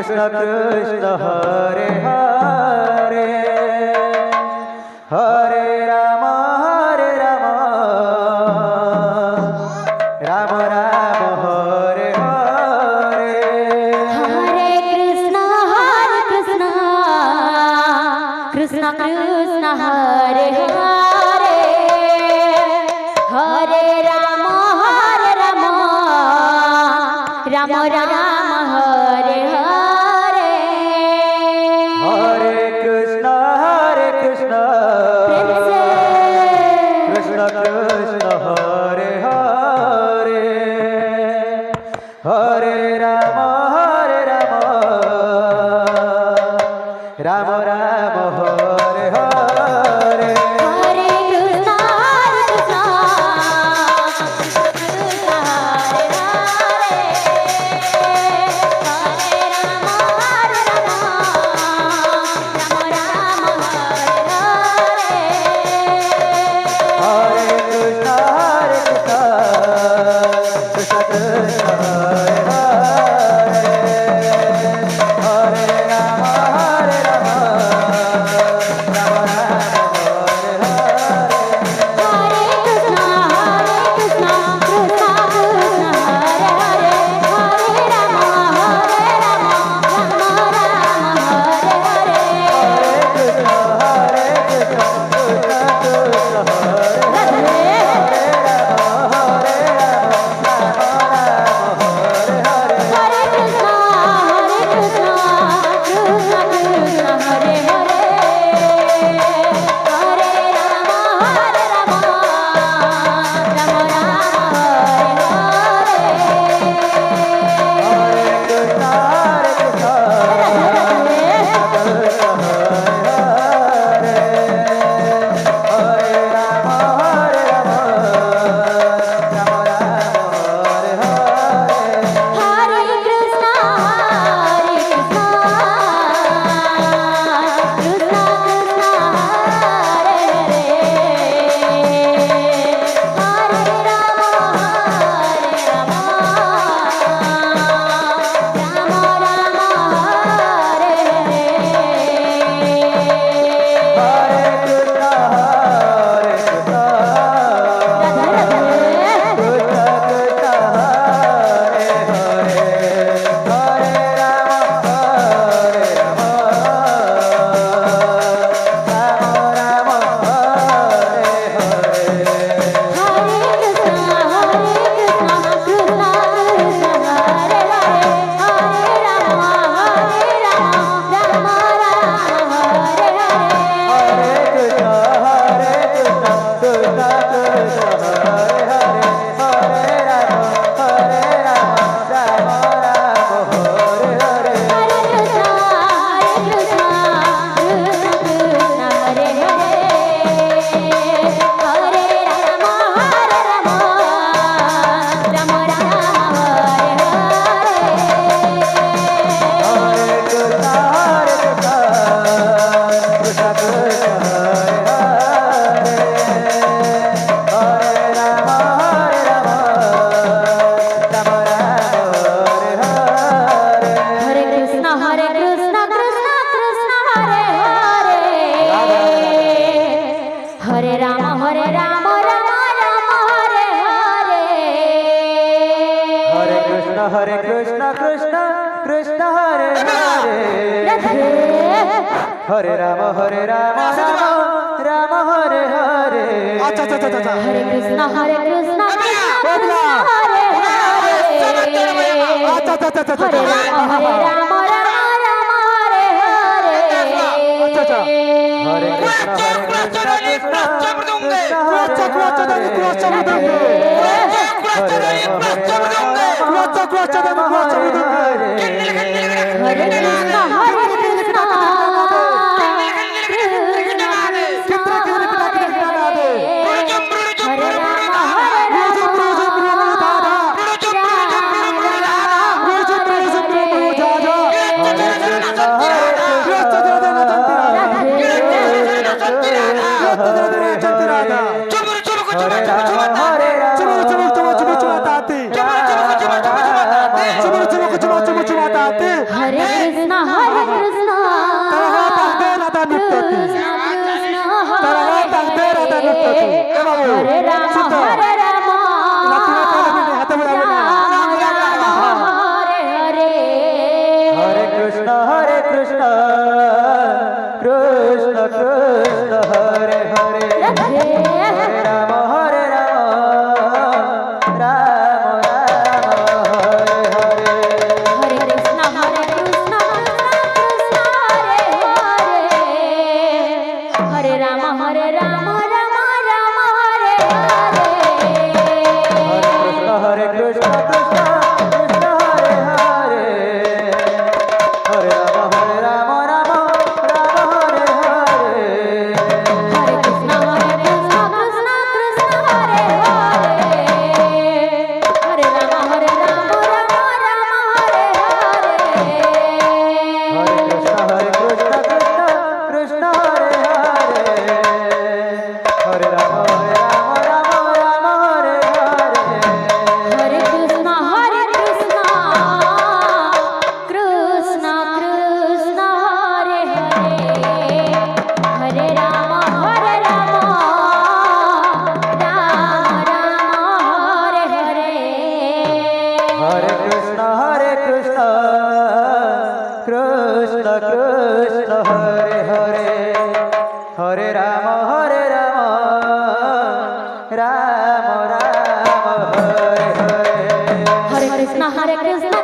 Krishna Krishna Hare Hare Hare Ram Ram Ram Hare Hare Hare Krishna Krishna Krishna Hare Hare Hare Ram Ram Ram Hare Hare Hare Krishna Krishna Krishna Hare Hare Hare Ram Ram Ram Hare Hare Hare Krishna Krishna Hare Hare Hare Ram Ram Hare Hare Hare Krishna Krishna Krishna Hare Hare Hare Ram Ram Ram Hare Hare Hare Krishna Krishna Krishna Hare Hare Hare Ram Ram Hare Hare Hare Krishna Krishna Krishna Hare Hare Hare Hare Krishna Krishna Krishna Hare Hare Hare Ram Ram Ram Hare Hare Hare Krishna Krishna Hare Hare Hare Ram Ram Ram Hare Hare Hare Krishna Hare Krishna Hare Ram Hare Ram Hare Hare Hare Krishna Krishna Krishna Hare Hare Radhe Hare Ram Ram Ram Hare Hare Hare Krishna Krishna Krishna Hare Hare Hare Ram Ram Ram Ram Hare Hare Hare Krishna Krishna Krishna Hare Hare Hare Ram Ram Ram Hare Hare Hare Krishna Krishna Krishna Hare Hare Hare Ram Ram Ram Ram Hare Hare Hare Krishna Krishna Hare Hare Hare Ram Ram Ram Hare Hare Hare Krishna Krishna Krishna Hare Hare Hare Ram Ram Hare Hare Hare Krishna Krishna Krishna Hare Hare Hare Ram Ram Ram Hare Hare Hare Krishna Krishna